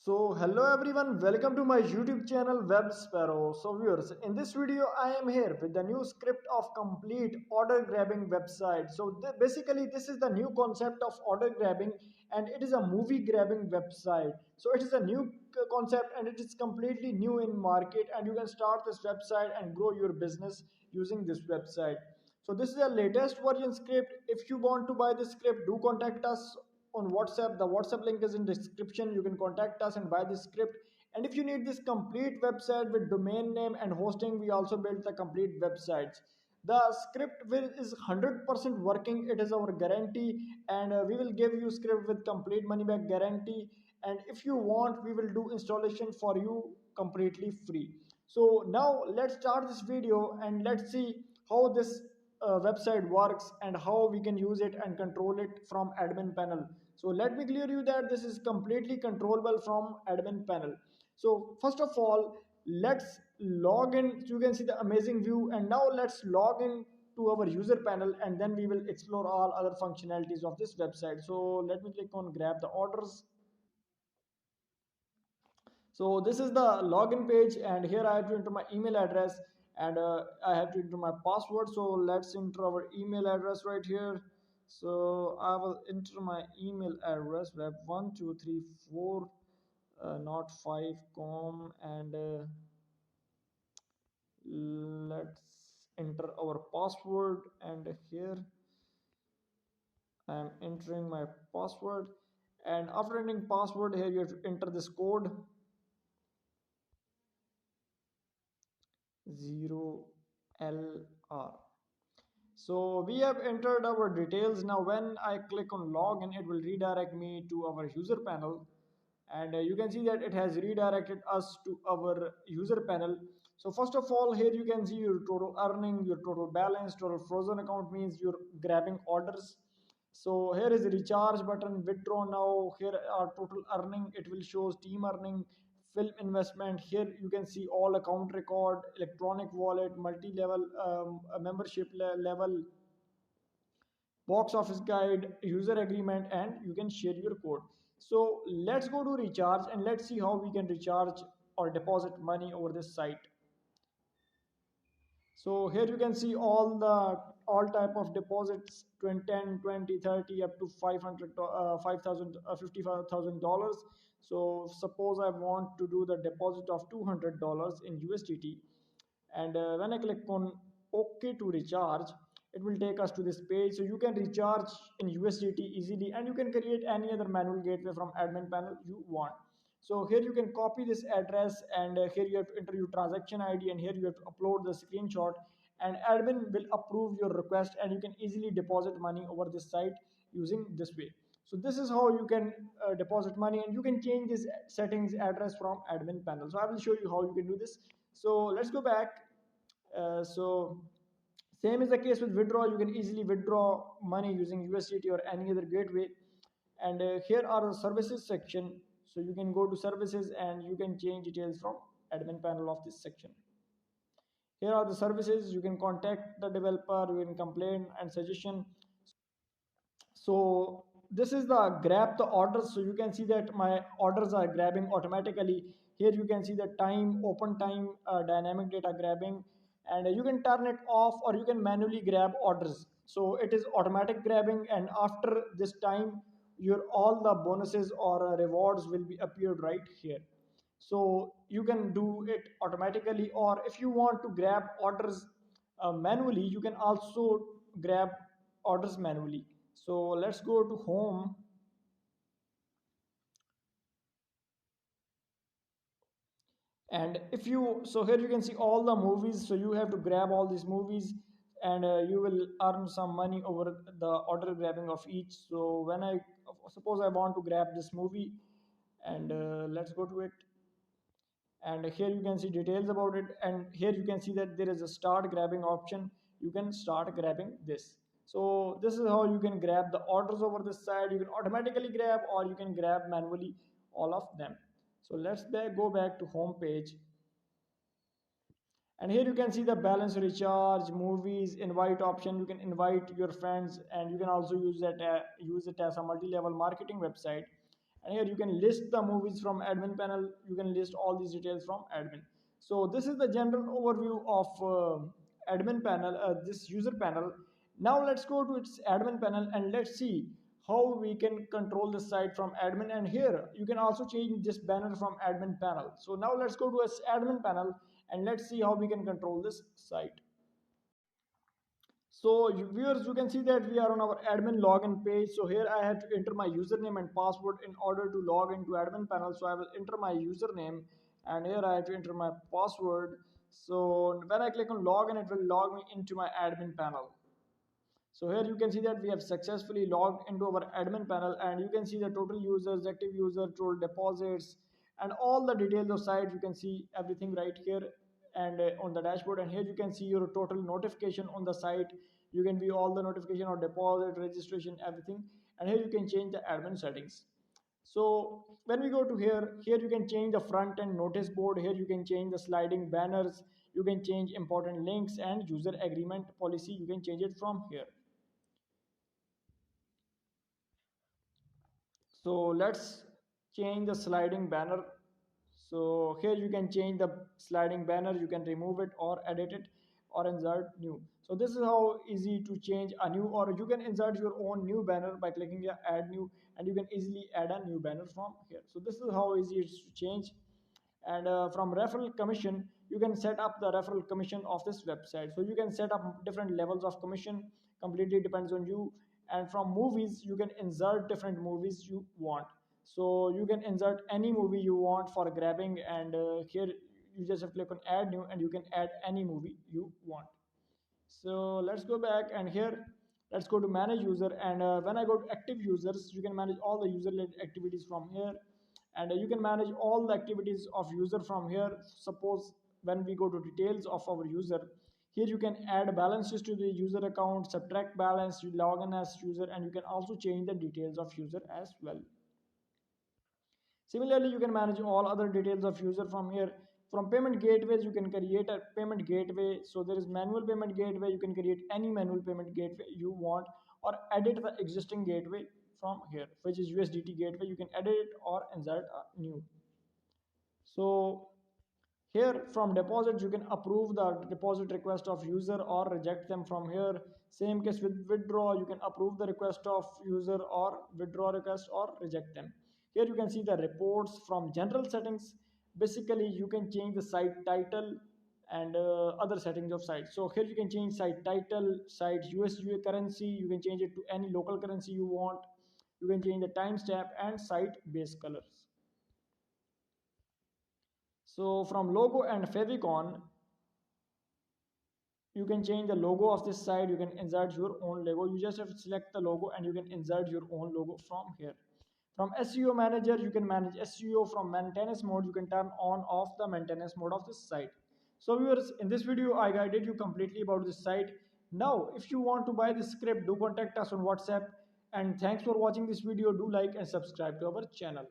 So hello everyone, welcome to my YouTube channel Web Sparrow. So viewers, in this video I am here with the new script of complete order grabbing website. So basically this is the new concept of order grabbing, and it is a movie grabbing website. So it is a new concept and it is completely new in market, and you can start this website and grow your business using this website. So this is the latest version script. If you want to buy this script, do contact us on WhatsApp. The WhatsApp link is in description. You can contact us and buy this script. And if you need this complete website with domain name and hosting, we also built the complete websites. The script is 100% working. It is our guarantee, and we will give you script with complete money back guarantee. And if you want, we will do installation for you completely free. So now let's start this video and let's see how this website works and how we can use it and control it from admin panel. So let me clear you that this is completely controllable from admin panel. So first of all, let's log in. You can see the amazing view, and now let's log in to our user panel, and then we will explore all other functionalities of this website. So let me click on grab the orders. So this is the login page, and here I have to enter my email address, and I have to enter my password. So let's enter our email address right here. So I will enter my email address web1234 not 5 com, and let's enter our password, and here I am entering my password. And after entering password, here you have to enter this code 0LR. So we have entered our details. Now when I click on login, it will redirect me to our user panel, and you can see that it has redirected us to our user panel. So first of all, here you can see your total earning, your total balance. Total frozen account means you're grabbing orders. So here is the recharge button, withdraw now. Here are total earning, it will shows team earning, film investment. Here you can see all account record, electronic wallet, multi-level membership level, box office guide, user agreement, and you can share your code. So let's go to recharge and let's see how we can recharge or deposit money over this site. So here you can see all type of deposits, 20, 10, 20, 30, up to 500 5000 $55,000. So suppose I want to do the deposit of $200 in USDT, and when I click on OK to recharge, it will take us to this page. So you can recharge in USDT easily, and you can create any other manual gateway from admin panel you want. So here you can copy this address, and here you have to enter your transaction ID, and here you have to upload the screenshot, and admin will approve your request, and you can easily deposit money over this site using this way. So this is how you can deposit money, and you can change this settings address from admin panel. So I will show you how you can do this. So let's go back. So same is the case with withdrawal. You can easily withdraw money using USDT or any other gateway. And here are the services section. So you can go to services and you can change details from admin panel of this section. Here are the services. You can contact the developer, you can complain and suggestion. So this is the grab the orders. So you can see that my orders are grabbing automatically. Here you can see the time, open time, dynamic data grabbing, and you can turn it off or you can manually grab orders. So it is automatic grabbing, and after this time your all the bonuses or rewards will be appeared right here. So you can do it automatically, or if you want to grab orders manually, you can also grab orders manually. So let's go to home, and if you, so here you can see all the movies. So you have to grab all these movies, and you will earn some money over the order grabbing of each. So when I suppose I want to grab this movie, and let's go to it, and here you can see details about it, and here you can see that there is a start grabbing option. You can start grabbing this. So this is how you can grab the orders over this side. You can automatically grab or you can grab manually all of them. So let's go back to home page, and here you can see the balance, recharge, movies, invite option. You can invite your friends, and you can also use it as a multi-level marketing website. and here you can list the movies from admin panel. You can list all these details from admin. So this is the general overview of admin panel, this user panel. Now let's go to its admin panel and let's see how we can control the site from admin. And here you can also change this banner from admin panel. So now let's go to its admin panel and let's see how we can control this site. So viewers, you can see that we are on our admin login page. So here I have to enter my username and password in order to log into admin panel. So I will enter my username and here I have to enter my password. So when I click on login, it will log me into my admin panel. So here you can see that we have successfully logged into our admin panel, and you can see the total users, active user, total deposits, and all the details of site. You can see everything right here and on the dashboard. And here you can see your total notification on the site. You can view all the notification or deposit, registration, everything. And here you can change the admin settings. So when we go to here you can change the front end notice board. Here you can change the sliding banners. You can change important links and user agreement policy. You can change it from here. So let's change the sliding banner. So here you can change the sliding banner. You can remove it or edit it or insert new. So this is how easy to change a new, or you can insert your own new banner by clicking the add new, and you can easily add a new banner from here. So this is how easy it is to change. And from referral commission, you can set up the referral commission of this website. So you can set up different levels of commission, completely depends on you. And from movies, you can insert different movies you want. So you can insert any movie you want for grabbing, and here you just have to click on add new and you can add any movie you want. So let's go back, and here let's go to manage user. And when I go to active users, you can manage all the user related activities from here. And you can manage all the activities of user from here. Suppose when we go to details of our user, here you can add balances to the user account, subtract balance, you log in as user, and you can also change the details of user as well. Similarly, you can manage all other details of user from here. From payment gateways, you can create a payment gateway. So there is manual payment gateway. You can create any manual payment gateway you want, or edit the existing gateway from here, which is USDT gateway. You can edit it or insert a new. So here from deposits, you can approve the deposit request of user or reject them from here. Same case with withdraw, you can approve the request of user or withdraw request or reject them. Here you can see the reports from general settings. Basically, you can change the site title and other settings of site. So here you can change site title, site USDA currency. You can change it to any local currency you want. You can change the timestamp and site base colors. So from logo and favicon, you can change the logo of this site. You can insert your own logo. You just have to select the logo and you can insert your own logo from here. From SEO manager, you can manage SEO. From maintenance mode, you can turn on off the maintenance mode of this site. So viewers, in this video I guided you completely about this site. Now if you want to buy this script, do contact us on WhatsApp. And thanks for watching this video. Do like and subscribe to our channel.